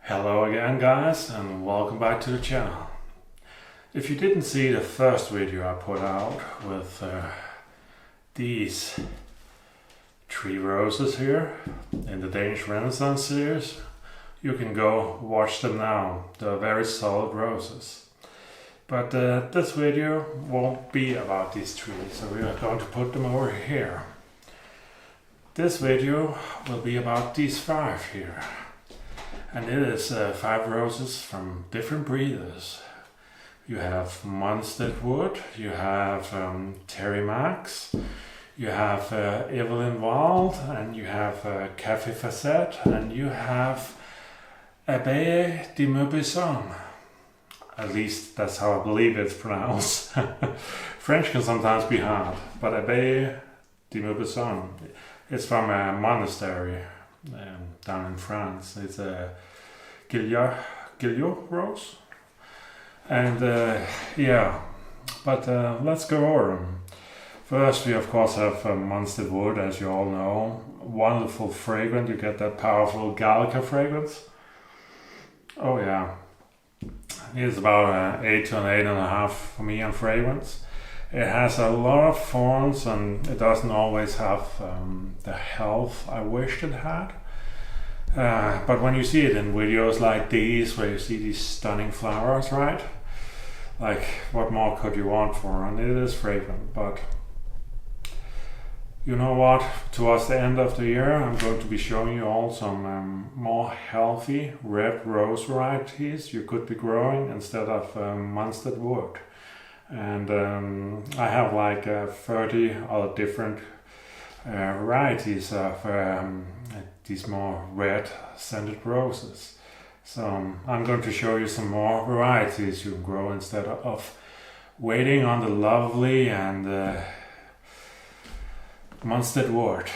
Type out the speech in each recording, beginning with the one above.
Hello again guys, and welcome back to the channel. If you didn't see the first video I put out with these three roses here in the Danish Renaissance series, you can go watch them now. They're very solid roses. But this video won't be about these three, so we are going to put them over here. This video will be about these five here. And it is 5 roses from different breeders. You have Munstead wood, you have Thierry Marx, you have Eveline wild, and you have Kaffe Fassett, and you have Abbaye de Maubuisson. At least that's how I believe it's pronounced. French can sometimes be hard, but Abbaye de Maubuisson is from a monastery down in France. It's a Gilliot rose. And yeah, but let's go over them. First, we of course have Munstead wood, as you all know. Wonderful fragrance, you get that powerful Gallica fragrance. Oh yeah, it's about 8 to an 8.5 for me on fragrance. It has a lot of thorns and it doesn't always have the health I wished it had. But when you see it in videos like these, where you see these stunning flowers, right? Like, what more could you want for? And it is fragrant, but you know what? Towards the end of the year, I'm going to be showing you all some more healthy red rose varieties you could be growing instead of Munstead wood. And I have like 30 other different varieties of these more red scented roses. So I'm going to show you some more varieties you can grow instead of waiting on the lovely and Munstead wood.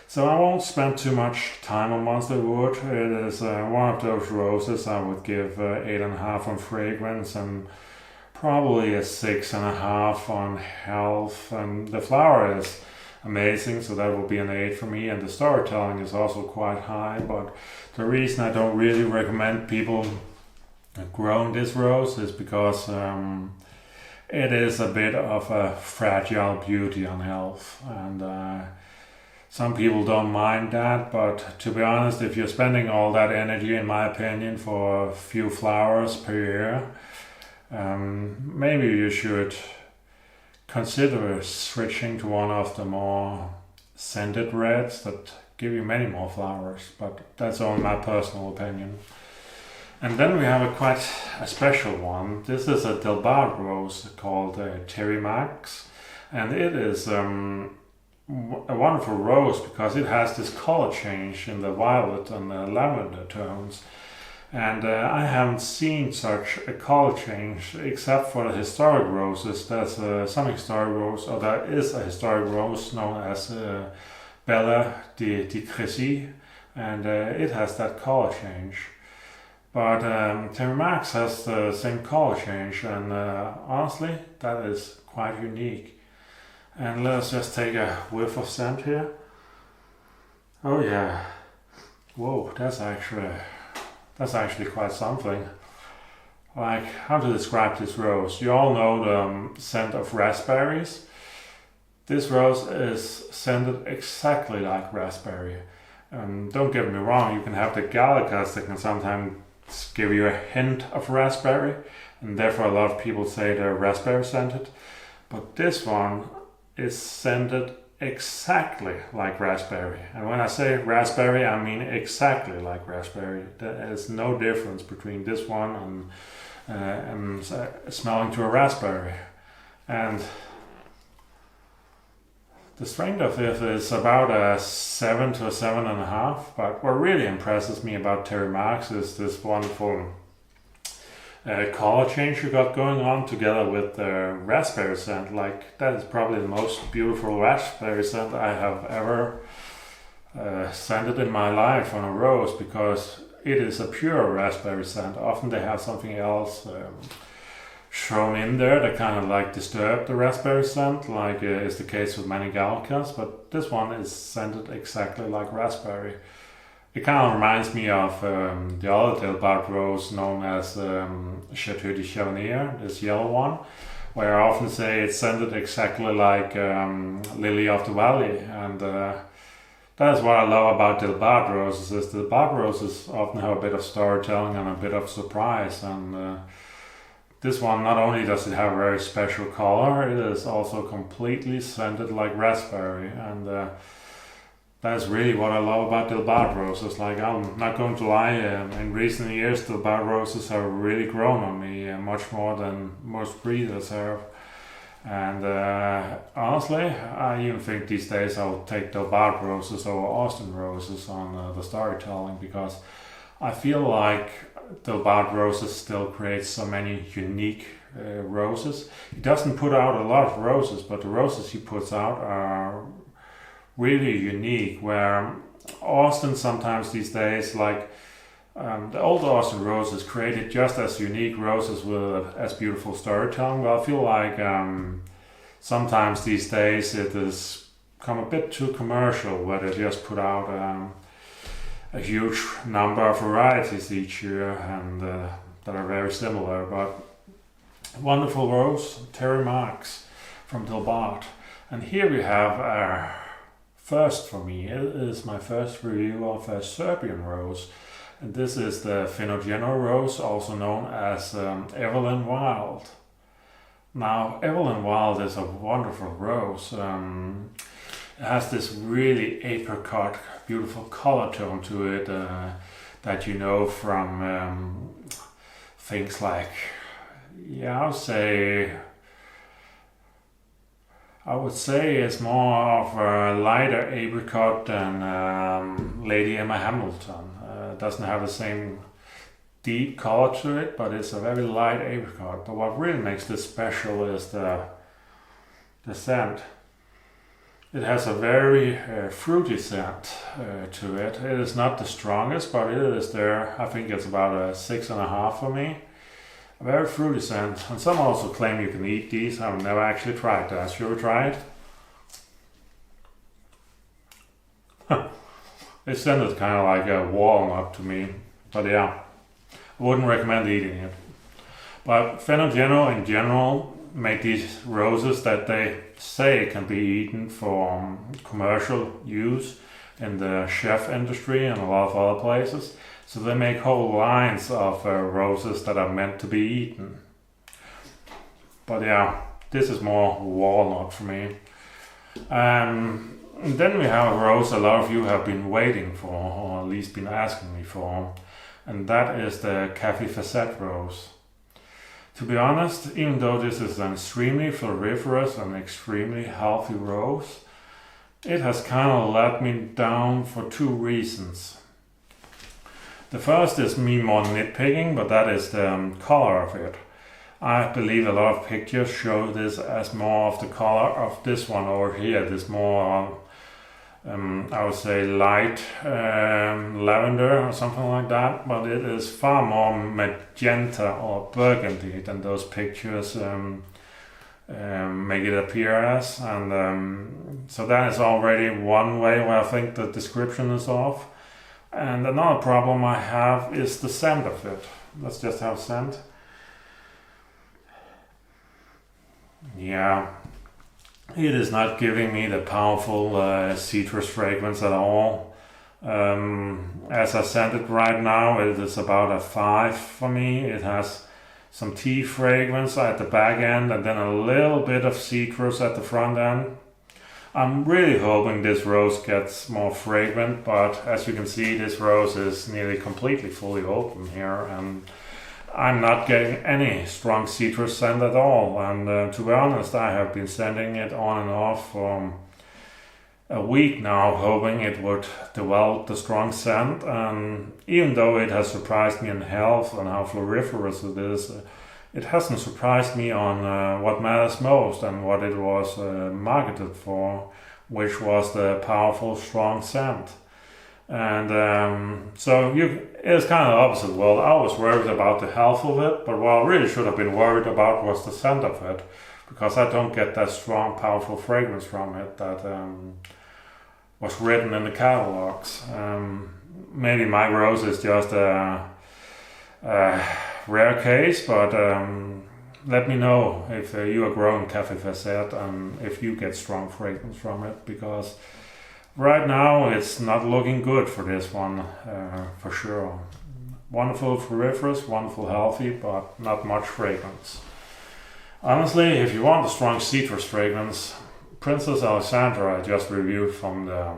So I won't spend too much time on Munstead wood. It is one of those roses I would give 8.5 on fragrance and probably a 6.5 on health. And the flower is amazing, so that will be an 8 for me, and the storytelling is also quite high. But the reason I don't really recommend people growing this rose is because it is a bit of a fragile beauty on health, and some people don't mind that. But to be honest, if you're spending all that energy, in my opinion, for a few flowers per year, maybe you should consider switching to one of the more scented reds that give you many more flowers, but that's only my personal opinion. And then we have a special one. This is a Delbard rose called Thierry Marx, and it is a wonderful rose because it has this color change in the violet and the lavender tones. And I haven't seen such a color change except for the historic roses. There's some historic rose, or there is a historic rose known as Bella de Crécy, and it has that color change. But Thierry Marx has the same color change, and honestly, that is quite unique. And let's just take a whiff of scent here. Oh yeah, whoa, that's actually quite something. Like, how to describe this rose? You all know the scent of raspberries. This rose is scented exactly like raspberry. Don't get me wrong, you can have the Gallicas that can sometimes give you a hint of raspberry, and therefore a lot of people say they're raspberry scented. But this one is scented exactly like raspberry. And when I say raspberry, I mean exactly like raspberry. There is no difference between this one and smelling to a raspberry. And the strength of it is about a 7 to a 7.5. But what really impresses me about Thierry Marx is this wonderful color change you got going on together with the raspberry scent. Like, that is probably the most beautiful raspberry scent I have ever scented in my life on a rose, because it is a pure raspberry scent. Often they have something else thrown in there that kind of like disturb the raspberry scent, like is the case with many Gallicas, but this one is scented exactly like raspberry. It kind of reminds me of the other Delbart rose known as Chateau de Chavanier, this yellow one, where I often say it's scented exactly like Lily of the Valley, and that is what I love about Delbart roses. Is Delbart roses often have a bit of storytelling and a bit of surprise, and this one, not only does it have a very special color, it is also completely scented like raspberry, and that's really what I love about Delbart roses. Like, I'm not going to lie, in recent years Delbart roses have really grown on me, much more than most breeders have. And honestly, I even think these days I'll take Delbart roses over Austin roses on the storytelling, because I feel like Delbart roses still creates so many unique roses. He doesn't put out a lot of roses, but the roses he puts out are really unique, where Austin sometimes these days, like the old Austin roses created just as unique roses with as beautiful storytelling, but I feel like sometimes these days it has come a bit too commercial, where they just put out a huge number of varieties each year, and that are very similar. But wonderful rose, Thierry Marx from Delbart. And here we have our first, for me, it is my first review of a Serbian rose, and this is the Finogeno rose, also known as Eveline Wild. Now, Eveline Wild is a wonderful rose. It has this really apricot, beautiful color tone to it that you know from things like, I would say it's more of a lighter apricot than Lady Emma Hamilton. It doesn't have the same deep color to it, but it's a very light apricot. But what really makes this special is the scent. It has a very fruity scent to it. It is not the strongest, but it is there. I think it's about a 6.5 for me. A very fruity scent, and some also claim you can eat these. I've never actually tried that. Should we try it? It sounded kind of like a walnut to me, but yeah, I wouldn't recommend eating it. But Finogeno in general make these roses that they say can be eaten for commercial use in the chef industry and a lot of other places. So they make whole lines of roses that are meant to be eaten. But yeah, this is more walnut for me. And then we have a rose a lot of you have been waiting for, or at least been asking me for, and that is the Kaffe Fassett rose. To be honest, even though this is an extremely floriferous and extremely healthy rose, it has kind of let me down for two reasons. The first is me more nitpicking, but that is the color of it. I believe a lot of pictures show this as more of the color of this one over here, this more, I would say light lavender or something like that, but it is far more magenta or burgundy than those pictures make it appear as, and so that is already one way where I think the description is off. And another problem I have is the scent of it. Let's just have scent. Yeah, it is not giving me the powerful citrus fragrance at all. As I scent it right now, it is about a 5 for me. It has some tea fragrance at the back end and then a little bit of citrus at the front end. I'm really hoping this rose gets more fragrant, but as you can see, this rose is nearly completely fully open here, and I'm not getting any strong citrus scent at all. And to be honest, I have been scenting it on and off for a week now, hoping it would develop the strong scent. And even though it has surprised me in health and how floriferous it is, it hasn't surprised me on what matters most and what it was marketed for, which was the powerful, strong scent. And so it's kind of the opposite world. I was worried about the health of it, but what I really should have been worried about was the scent of it, because I don't get that strong, powerful fragrance from it that was written in the catalogs. maybe my rose is just a rare case, but let me know if you are growing Kaffe Fassett and if you get strong fragrance from it, because right now it's not looking good for this one, for sure. Wonderful floriferous, wonderful healthy, but not much fragrance. Honestly, if you want a strong citrus fragrance, Princess Alexandra I just reviewed from the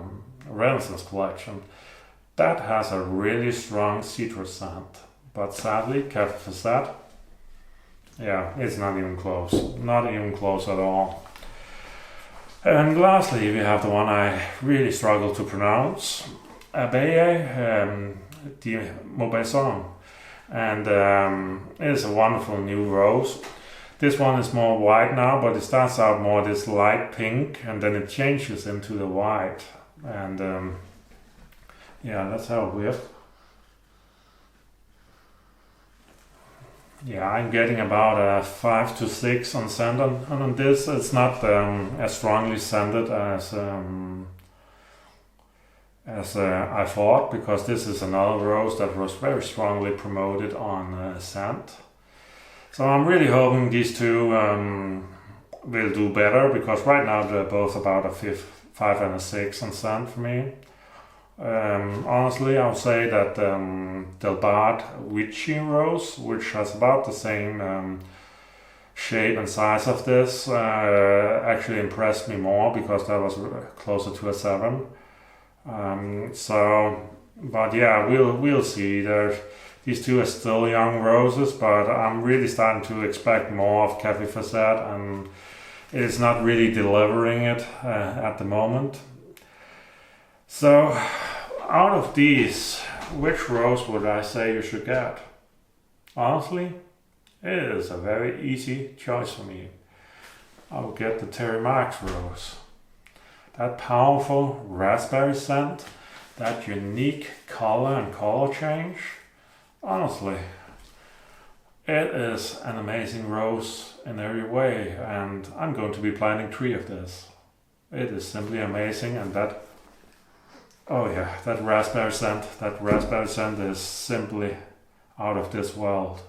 Renaissance collection, that has a really strong citrus scent. But sadly, Kaffe Fassett, yeah, it's not even close. Not even close at all. And lastly, we have the one I really struggle to pronounce, Abbaye, the Maubuisson. And it's a wonderful new rose. This one is more white now, but it starts out more this light pink, and then it changes into the white. And yeah, let's have a whiff. Yeah, I'm getting about a 5 to 6 on scent, and on this it's not as strongly scented as I thought, because this is another rose that was very strongly promoted on scent. So I'm really hoping these two will do better, because right now they're both about a 5 and a 6 on scent for me. Honestly, I'll say that Delbart Witchy Rose, which has about the same shape and size of this, actually impressed me more, because that was closer to a 7. But yeah, we'll see. These two are still young roses, but I'm really starting to expect more of Kaffe Fassett, and it's not really delivering it at the moment. So, out of these, which rose would I say you should get? Honestly, it is a very easy choice for me. I will get the Thierry Marx rose. That powerful raspberry scent, that unique color and color change. Honestly, it is an amazing rose in every way, and I'm going to be planting 3 of this. It is simply amazing, and that, oh yeah, that raspberry scent is simply out of this world.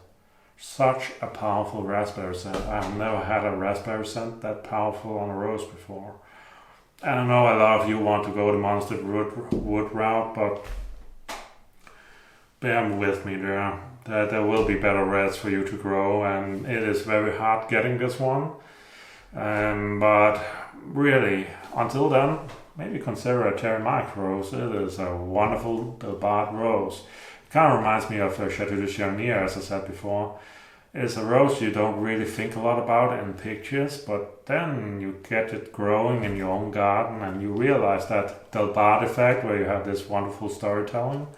Such a powerful raspberry scent. I have never had a raspberry scent that powerful on a rose before. And I know a lot of you want to go the Munstead wood route, but bear with me there. There will be better reds for you to grow, and it is very hard getting this one. But really, until then, maybe consider a Thierry Marx rose. It is a wonderful Delbart rose. It kind of reminds me of Chateau de Chaumière, as I said before. It's a rose you don't really think a lot about in pictures, but then you get it growing in your own garden, and you realize that Delbart effect, where you have this wonderful storytelling.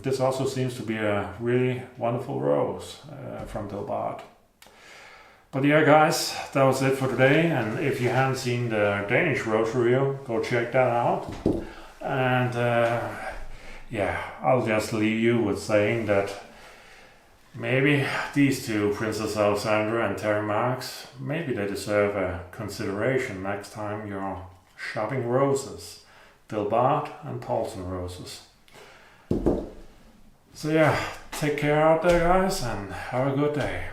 This also seems to be a really wonderful rose from Delbart. But yeah, guys, that was it for today. And if you haven't seen the Danish rose review, go check that out. And yeah, I'll just leave you with saying that maybe these two, Princess Alexandra and Thierry Marx, maybe they deserve a consideration next time you're shopping roses. Delbart and Paulson roses. So yeah, take care out there, guys, and have a good day.